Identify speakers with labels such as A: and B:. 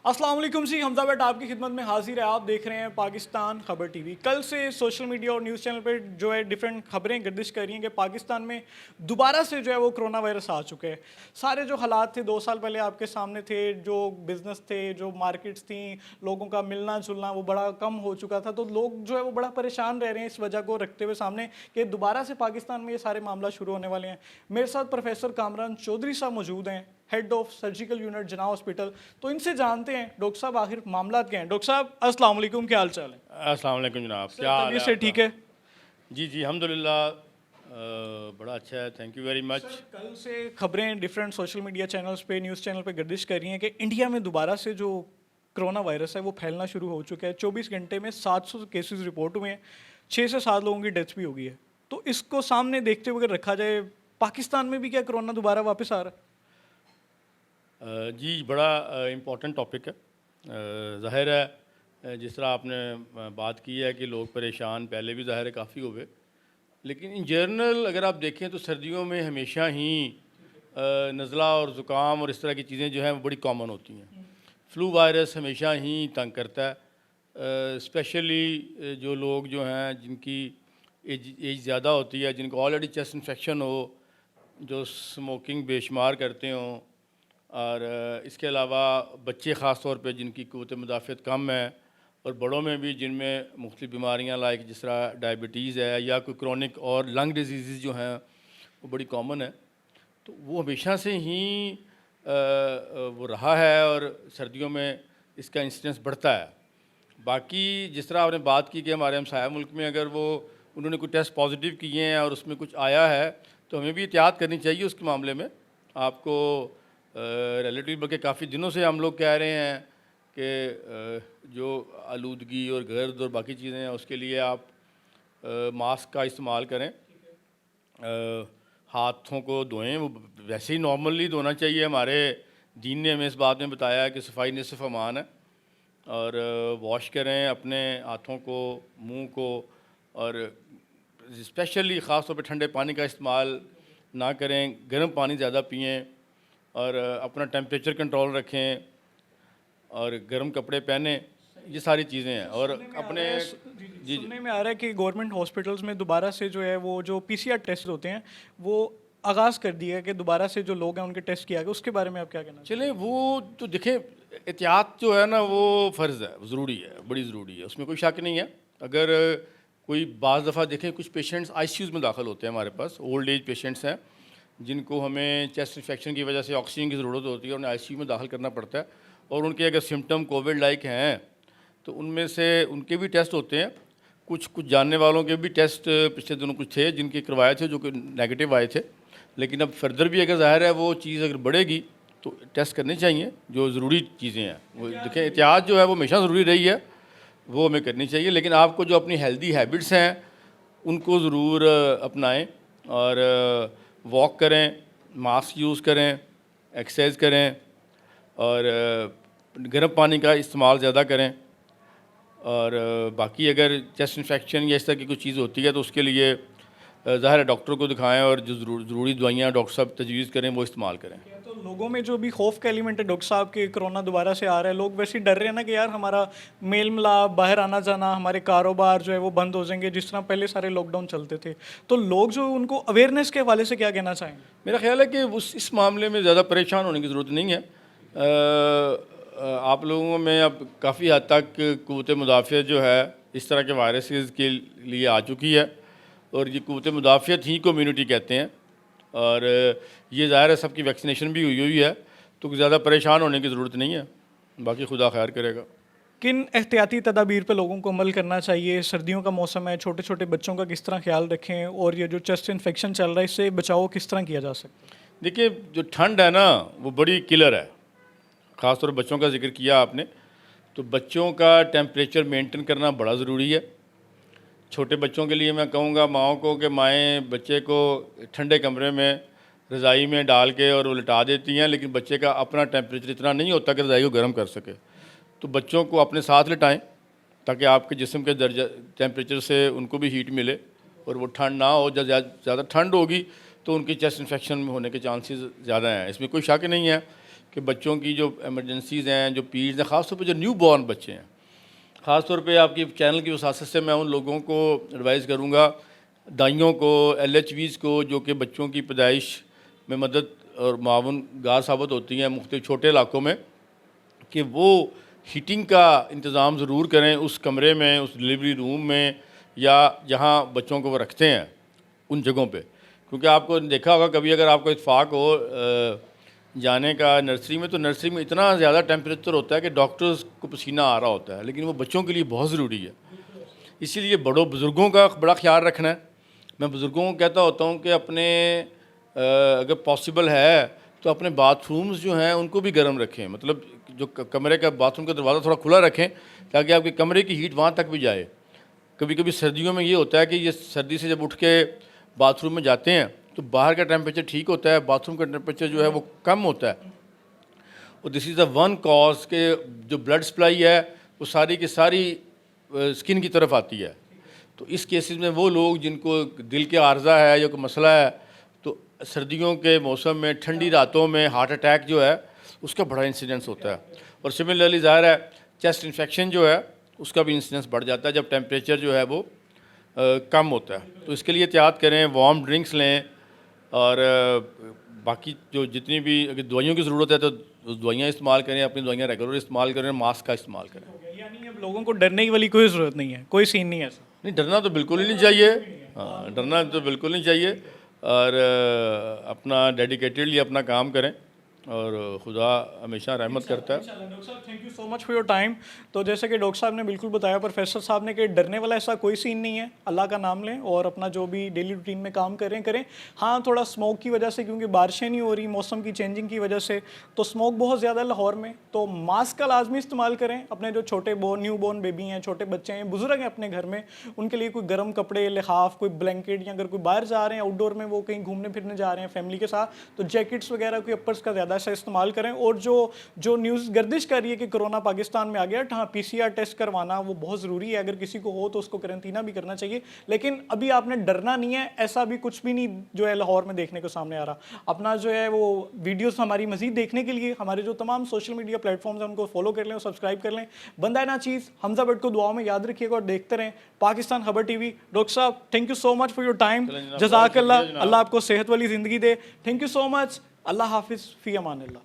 A: अस्सलाम वालेकुम जी, हमजा भट्ट आपकी खिदमत में हाजिर है। आप देख रहे हैं पाकिस्तान खबर टीवी। कल से सोशल मीडिया और न्यूज़ चैनल पर जो है डिफरेंट खबरें गर्दिश कर रही हैं कि पाकिस्तान में दोबारा से जो है वो कोरोना वायरस आ चुके हैं। सारे जो हालात थे 2 साल पहले आपके सामने थे, जो बिजनेस थे, जो मार्केट्स थी, लोगों का मिलना जुलना वो बड़ा कम हो चुका था। तो लोग जो है वो बड़ा परेशान रह रहे हैं इस वजह को रखते हुए सामने कि दोबारा से पाकिस्तान में ये सारे मामला शुरू होने वाले हैं। मेरे साथ प्रोफेसर कामरान चौधरी साहब मौजूद हैं, हेड ऑफ सर्जिकल यूनिट जना हॉस्पिटल। तो इनसे जानते हैं डॉक्टर साहब आखिर मामला क्या है। डॉक्टर साहब अस्सलाम वालेकुम, क्या हाल चाल है?
B: अस्सलाम वालेकुम जनाब, क्या हाल है
A: तबीयत से
B: आपका?
A: ठीक है?
B: जी जी अल्हम्दुलिल्लाह, बड़ा अच्छा है, थैंक यू वेरी मच।
A: कल से खबरें डिफरेंट सोशल मीडिया चैनल्स पे, न्यूज़ चैनल पे गर्दिश कर रही हैं कि इंडिया में दोबारा से जो कोरोना वायरस है वो फैलना शुरू हो चुका है। 24 घंटे में 700 केसेस रिपोर्ट हुए हैं, 6 से 7 लोगों की डेथ भी हो गई है। तो इसको सामने देखते हुए अगर रखा जाए, पाकिस्तान में भी क्या कोरोना दोबारा वापस आ रहा है?
B: जी बड़ा इम्पोर्टेंट टॉपिक है। ज़ाहिर है, जिस तरह आपने बात की है कि लोग परेशान पहले भी ज़ाहिर है काफ़ी हुए, लेकिन इन जनरल अगर आप देखें तो सर्दियों में हमेशा ही नज़ला और ज़ुकाम और इस तरह की चीज़ें जो हैं वो बड़ी कॉमन होती हैं। फ्लू वायरस हमेशा ही तंग करता है, स्पेशली जो लोग जो हैं जिनकी एज ज़्यादा होती है, जिनको ऑलरेडी चेस्ट इन्फेक्शन हो, जो स्मोकिंग बेशुमार करते हों, और इसके अलावा बच्चे ख़ास तौर पे जिनकी क़ुव्वत मुदाफ़अत कम है, और बड़ों में भी जिनमें मुख्तलिफ़ बीमारियाँ लाइक जिस तरह डायबिटीज़ है या कोई क्रॉनिक और लंग डिजीज़ जो हैं वो बड़ी कॉमन है। तो वो हमेशा से ही वो रहा है और सर्दियों में इसका इंसिडेंस बढ़ता है। बाकी जिस तरह आपने बात की कि हमारे हमसाया मुल्क में अगर वो उन्होंने कोई टेस्ट पॉजिटिव किए हैं और उसमें कुछ आया है तो हमें भी एहतियात करनी चाहिए उसके मामले में। आपको रिलेटिव बल्कि काफ़ी दिनों से हम लोग कह रहे हैं कि जो आलूदगी और गर्द और बाकी चीज़ें हैं उसके लिए आप मास्क का इस्तेमाल करें, हाथों को धोएं, वो वैसे ही नॉर्मली धोना चाहिए। हमारे दीन ने हमें इस बात में बताया है कि सफाई निसफ़ अमान है, और वॉश करें अपने हाथों को, मुंह को, और स्पेशली ख़ास तौर पे ठंडे पानी का इस्तेमाल ना करें, गर्म पानी ज़्यादा पिएं, और अपना टेम्परेचर कंट्रोल रखें, और गर्म कपड़े पहने। ये सारी चीज़ें हैं। और अपने जी
A: सुनने में आ रहा है कि गवर्नमेंट हॉस्पिटल्स में दोबारा से जो है वो जो पीसीआर टेस्ट होते हैं वो आगाज़ कर दिया है कि दोबारा से जो लोग हैं उनके टेस्ट किया गया। उसके बारे में आप क्या कहना चाहिए?
B: चलें, वो तो देखें, एहतियात जो है ना वो फ़र्ज़ है, ज़रूरी है, बड़ी ज़रूरी है, उसमें कोई शक नहीं है। अगर कोई बाज़ दफ़ा देखें कुछ पेशेंट्स आईसीयूज़ में दाखिल होते हैं, हमारे पास ओल्ड एज पेशेंट्स हैं जिनको हमें चेस्ट इन्फेक्शन की वजह से ऑक्सीजन की ज़रूरत होती है, उन्हें आईसीयू में दाखिल करना पड़ता है, और उनके अगर सिम्टम कोविड लाइक हैं तो उनमें से उनके भी टेस्ट होते हैं। कुछ जानने वालों के भी टेस्ट पिछले दिनों कुछ थे जिनके करवाए थे जो कि नेगेटिव आए थे, लेकिन अब फर्दर भी अगर ज़ाहिर है वो चीज़ अगर बढ़ेगी तो टेस्ट करने चाहिए। जो ज़रूरी चीज़ें हैं वो देखें, एहतियात जो है वो हमेशा ज़रूरी रही है, वो हमें करनी चाहिए, लेकिन आपको जो अपनी हेल्दी हैबिट्स हैं उनको ज़रूर अपनाएं, और वॉक करें, मास्क यूज़ करें, एक्सरसाइज करें, और गर्म पानी का इस्तेमाल ज़्यादा करें। और बाकी अगर चेस्ट इन्फेक्शन या इस तरह की कोई चीज़ होती है तो उसके लिए ज़ाहिर है डॉक्टर को दिखाएं, और जो ज़रूरी दवाइयाँ डॉक्टर साहब तजवीज़ करें वो इस्तेमाल करें।
A: तो लोगों में जो भी खौफ का एलिमेंट है डॉक्टर साहब के कोरोना दोबारा से आ रहा है, लोग वैसे ही डर रहे हैं ना कि यार हमारा मेल मिलाप, बाहर आना जाना, हमारे कारोबार जो है वो बंद हो जाएंगे जिस तरह पहले सारे लॉकडाउन चलते थे। तो लोग जो उनको अवेयरनेस के हवाले से क्या कहना चाहेंगे?
B: मेरा ख्याल है कि इस मामले में ज़्यादा परेशान होने की ज़रूरत नहीं है। आप लोगों में अब काफ़ी हद तक क़ुव्वत मुदाफ़अत जो है इस तरह के वायरसेस के लिए आ चुकी है, और ये क़ुव्वत मुदाफ़अत ही को इम्यूनिटी कहते हैं, और ये ज़ाहिर है सबकी वैक्सीनेशन भी हुई है, तो ज़्यादा परेशान होने की ज़रूरत नहीं है। बाकी खुदा खैर करेगा।
A: किन एहतियाती तदाबीर पे लोगों को अमल करना चाहिए? सर्दियों का मौसम है, छोटे छोटे बच्चों का किस तरह ख्याल रखें, और ये जो चेस्ट इन्फेक्शन चल रहा है इससे बचाव किस तरह किया जा सकता है?
B: देखिए, जो ठंड है ना वो बड़ी किलर है, ख़ास तौर पर बच्चों का जिक्र किया आपने, तो बच्चों का टेम्परेचर मेंटेन करना बड़ा ज़रूरी है। छोटे बच्चों के लिए मैं कहूँगा माओं को कि माएँ बच्चे को ठंडे कमरे में रज़ाई में डाल के और वो लिटा देती हैं, लेकिन बच्चे का अपना टेम्परेचर इतना नहीं होता कि रज़ाई को गर्म कर सके। तो बच्चों को अपने साथ लिटाएं ताकि आपके जिस्म के दर्जा टेम्परेचर से उनको भी हीट मिले और वो ठंड ना हो। जब ज़्यादा ठंड होगी तो उनकी चेस्ट इन्फेक्शन होने के चांसेस ज़्यादा हैं, इसमें कोई शक नहीं है। कि बच्चों की जो एमरजेंसीज़ हैं, जो पीड्स हैं, ख़ास तौर पे जो न्यू बॉर्न बच्चे हैं, ख़ास तौर पे आपकी चैनल की वसासत से मैं उन लोगों को एडवाइस करूँगा, दाइयों को, LHVs को, जो कि बच्चों की पैदाइश में मदद और मावन गार साबित होती हैं मुख्तलिफ छोटे इलाकों में, कि वो हीटिंग का इंतज़ाम ज़रूर करें उस कमरे में, उस डिलीवरी रूम में, या जहाँ बच्चों को वो रखते हैं उन जगहों पे। क्योंकि आपको देखा होगा कभी अगर आपको इत्फाक हो जाने का नर्सरी में, तो नर्सरी में इतना ज़्यादा टेम्परेचर होता है कि डॉक्टर्स को पसीना आ रहा होता है, लेकिन वो बच्चों के लिए बहुत ज़रूरी है। इसीलिए बड़ों बुज़ुर्गों का बड़ा ख्याल रखना है। मैं बुज़ुर्गों को कहता होता हूँ कि अपने अगर पॉसिबल है तो अपने बाथरूम्स जो हैं उनको भी गर्म रखें, मतलब जो कमरे का बाथरूम का दरवाज़ा थोड़ा खुला रखें ताकि आपके कमरे की हीट वहाँ तक भी जाए। कभी कभी सर्दियों में ये होता है कि ये सर्दी से जब उठ के बाथरूम में जाते हैं तो बाहर का टेम्परेचर ठीक होता है, बाथरूम का टेम्परेचर जो है वो कम होता है। और this is the one cause के जो ब्लड सप्लाई है वो सारी की सारी स्किन की तरफ आती है। तो इस केसेस में वो लोग जिनको दिल के आर्जा है या कोई मसला है, तो सर्दियों के मौसम में ठंडी रातों में हार्ट अटैक जो है उसका बड़ा इंसिडेंस होता है। और सिमिलरली ज़ाहिर है चेस्ट इन्फेक्शन जो है उसका भी इंसिडेंस बढ़ जाता है जब टेम्परेचर जो है वो कम होता है। तो इसके लिए एहतियात करें, वार्म ड्रिंक्स लें, और बाकी जो जितनी भी अगर दवाइयों की ज़रूरत है तो दवाइयाँ इस्तेमाल करें, अपनी दवाइयाँ रेगुलर इस्तेमाल करें, मास्क का इस्तेमाल करें।
A: यानी अब लोगों को डरने की वाली कोई ज़रूरत नहीं है, कोई सीन नहीं है ऐसा।
B: नहीं, डरना तो बिल्कुल ही नहीं चाहिए। हाँ, डरना तो बिल्कुल नहीं चाहिए, और अपना डेडिकेटेडली अपना काम करें, और खुदा हमेशा रहमत करता है।
A: डॉक्टर साहब, thank you so much for your time. तो जैसे कि डॉक्टर साहब ने बिल्कुल बताया, प्रोफेसर साहब ने, कि डरने वाला ऐसा कोई सीन नहीं है। अल्लाह का नाम लें और अपना जो भी डेली रूटीन में काम करें। हाँ, थोड़ा स्मोक की वजह से, क्योंकि बारिशें नहीं हो रही मौसम की चेंजिंग की वजह से, तो स्मोक बहुत ज़्यादा लाहौर में, तो मास्क का लाजमी इस्तेमाल करें। अपने जो छोटे न्यू बॉर्न बेबी हैं, छोटे बच्चे हैं, बुजुर्ग हैं अपने घर में, उनके लिए कोई गर्म कपड़े, लिहाफ, कोई ब्लैंकेट, या अगर कोई बाहर जा रहे हैं आउटडोर में, वो कहीं घूमने फिरने जा रहे हैं फैमिली के साथ, तो जैकेट्स वगैरह, कोई अपर्स का ज़्यादा सा इस्तेमाल करें। और जो न्यूज़ गर्दिश कर रही है कि कोरोना पाकिस्तान में आ गया, हाँ, PCR टेस्ट करवाना वो बहुत ज़रूरी है। अगर किसी को हो तो उसको क्वारंटीना भी करना चाहिए, लेकिन अभी आपने डरना नहीं है। ऐसा भी कुछ भी नहीं जो है लाहौर में देखने को सामने आ रहा। अपना जो है वो वीडियोस हमारी मजीद देखने के लिए हमारे जो तमाम सोशल मीडिया प्लेटफॉर्म्स हैं उनको फॉलो कर लें और सब्सक्राइब कर लें। बंदा है ना चीज़, हमजा भट्ट को दुआओं में याद रखिएगा और देखते रहें पाकिस्तान खबर TV। डॉक्टर साहब, thank you so much for your time. जज़ाकल्लाह, अल्लाह आपको सेहत वाली ज़िंदगी दे। Thank you so much. अल्लाह हाफिज़, फ़ी अमान अल्लाह।